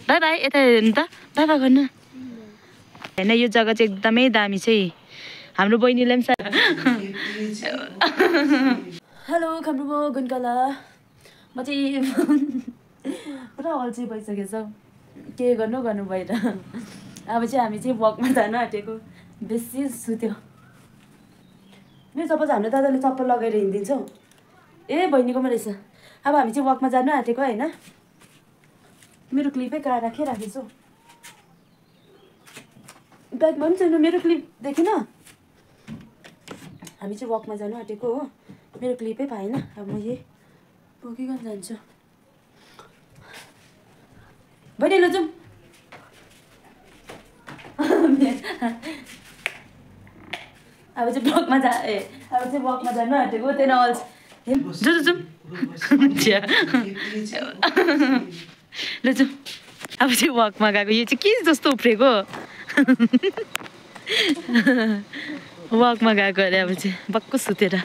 by by यता हेर्नु त बाई बाई गर्नु होइन यो जग्गा चाहिँ एकदमै दामी चाहिँ हाम्रो बहिनीलाई पनि हेलो खम्रुमो गुन्कला म चाहिँ पुरा अल्छी भइसकेछ के गर्नु भएर अब चाहिँ हामी चाहिँ वकमा जानु आँटेको बेसी सुत्यो मेरो सपोज हाम्रो दादाले चप्पल लगाएर हिँडिदिन्छौ ए बहिनीकोमा रहेछ अब हामी चाहिँ वकमा जानु आँटेको होइन मेरो क्लिपै कहाँ राखेको छु ब्यागमा पनि छैन मेरो क्लिप देखिन हामी चाहिँ वकमा जानु आँटेको हो मेरो क्लिपै पाएन अब म यही बोकिकन जान्छु बहिनी ल जाउँ अब चाहिँ वकमा जानु आँटेको त्यही अल्छ जाउँ ल जाउँ अब चाहिँ वकमा गएको यो चाहिँ के जस्तो उफ्रेको वकमा गएको अरे अब चाहिँ बक्क सुतेर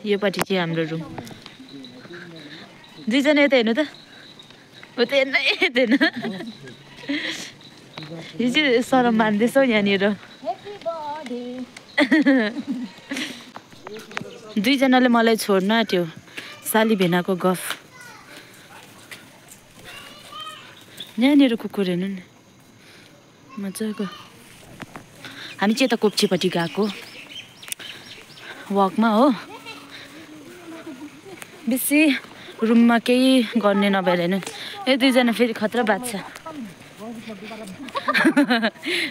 योपट्टि चाहिँ हाम्रो रुम दुईजना यता हेर्नु त उता हेर्न हेर्दैन यो चाहिँ सरम मान्दैछ यहाँनिर दुईजनाले मलाई छोड्न आँट्यो साली भेनाको गफ यहाँनिर कुकुर हेर्नु नि मजाको हामी चाहिँ यता कोप्चीपट्टि गएको वकमा हो बेसी रुममा केही गर्ने नभएर हेर्नु ए दुईजना फेरि खतरा बाँच्छ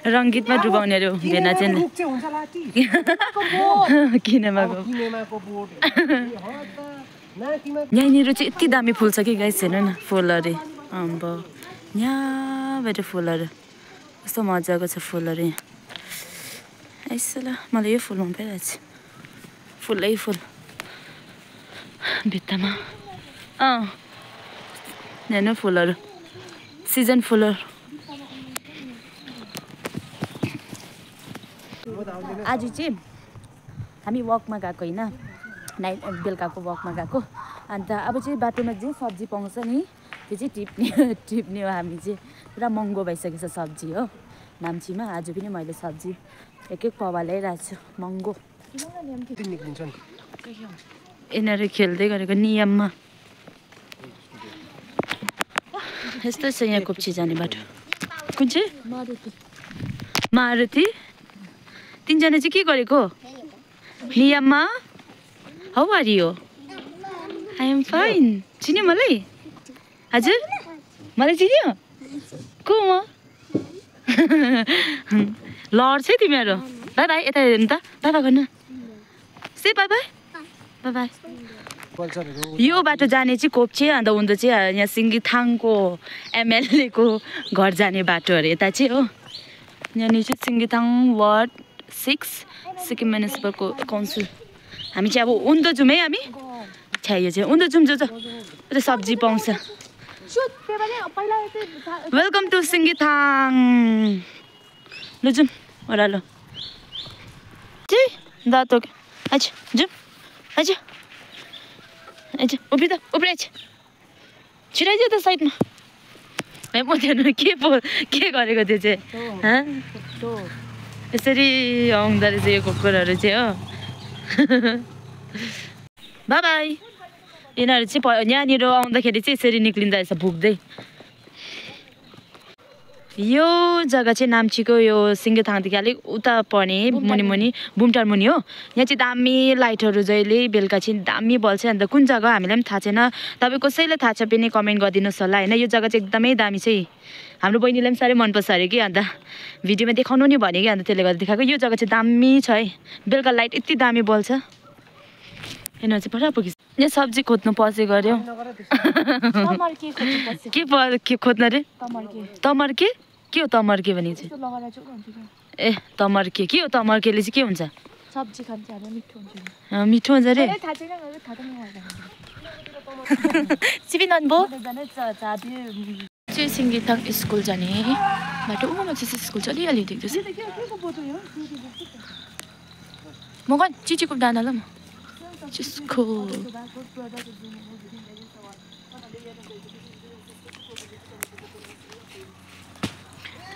रङ्गीतमा डुबाउने अरे भेना चाहिँ किनेमाको यहाँनिर चाहिँ यति दामी फुल छ कि गाइस हेर्नु न फुलहरू अब यहाँबाट फुलहरू कस्तो मजाको छ फुलहरू यहाँ यसो ल मलाई यो फुल मन परिरहेको छ फुलै फुल भित्तामा हेर्नु फुलहरू सिजन फुलहरू आज चाहिँ हामी वकमा गएको होइन नाइट बेलुकाको वकमा गएको अन्त अब चाहिँ बाटोमा जे सब्जी पाउँछ नि त्यो चाहिँ टिप्ने हो हामी चाहिँ पुरा महँगो भइसकेको छ सब्जी हो नाम्चीमा आज पनि मैले सब्जी एक पावा ल्याइरहेको छु महँगो यिनीहरू खेल्दै गरेको नियममा यस्तै छ यहाँ कोप्ची जाने बाटो कुन चाहिँ मारुति तिनजना चाहिँ के गरेको नियममा how are you I am fine चिन्यो मलाई हजुर मलाई चिन्यो को म लड्छ है तिमीहरू बाई बाई यता हेर्नु त बाई बाई गर्नु से बाई बाई बाई बाई यो बाटो जाने चाहिँ कोप्चे अन्त उनीहरू चाहिँ यहाँ सिङ्गिथाङको एमएलए को घर जाने बाटो अरे यता चाहिँ हो यहाँनिर चाहिँ सिङ्गिथाङ वार्ड 6 सिक्किम म्युनिसिपलको काउन्सिल हामी चाहिँ अब उन्दो जाउँ है हामी छ्या यो चाहिँ उन्दो जाउँ जो सब्जी पाउँछ वेलकम टु सिङ्गिथाङ ल जाउँ ओह्रालो चाहिँ दातो अच्छा जाउँ अच्छा अच्छा उभिँ त उभिरहेछ छिराइज त साइडमा भाइ म त्यहाँ के गरेको त्यो चाहिँ यसरी आउँदो रहेछ यो कुकुरहरू चाहिँ हो बाई बाई यिनीहरू चाहिँ यहाँनिर आउँदाखेरि चाहिँ यसरी निक्लिँदो रहेछ भुक्दै यो जग्गा चाहिँ नाम्चीको यो सिङ्गिथाङदेखि अलिक उता पर्ने मुनि बुमटार मुनि हो यहाँ चाहिँ दामी लाइटहरू जहिले बेलुका चाहिँ दामी बल्छ अन्त कुन जग्गा हामीलाई पनि थाहा छैन तपाईँ कसैलाई थाहा छ पनि कमेन्ट गरिदिनुहोस् होला होइन यो जग्गा चाहिँ एकदमै दामी चाहिँ हाम्रो बहिनीलाई पनि साह्रै मनपर्छ अरे कि अन्त भिडियोमा देखाउनु नि भने कि अन्त त्यसले गर्दा देखाएको यो जग्गा चाहिँ दामी छ है बेलुका लाइट यति दामी बल्छ यिनीहरू चाहिँ पुरा पुगिस यहाँ सब्जी खोज्नु पसेको अरे के खोज्नु अरे तमर्के के हो तमर्के भने चाहिँ ए तमर्के के हो तमर्केले चाहिँ के हुन्छ सब्जी खान्छ अरे मिठो हुन्छ मिठो हुन्छ अरे सिबिनन्बो चाहिँ सिङ्गिथाङ स्कुल जाने बाटो उमा चाहिँ स्कुल चाहिँ अलिअलि देख्दैछ म कहाँ चिचीको दाना ल म स्कुल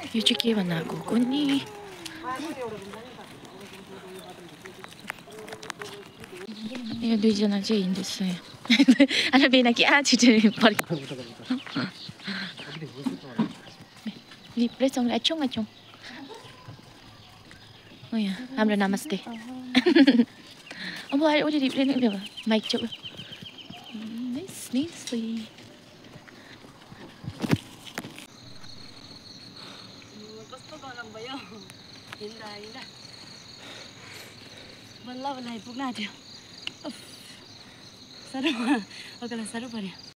यो चाहिँ के भन्न आएको कुन्नी यो दुईजना चाहिँ हिँड्दैछ अनि बेना क्या छिटो फर्क रिप्रेसङ आछौँ आछौँ ओ यहाँ हाम्रो नमस्ते अब अहिले उसले रिप्ले नै माइक छेउ कस्तो गरम भयो हिँड्दा हिँड्दा बल्ल बल्ल आइपुग्न आँट्यो साह्रो साह्रो पऱ्यो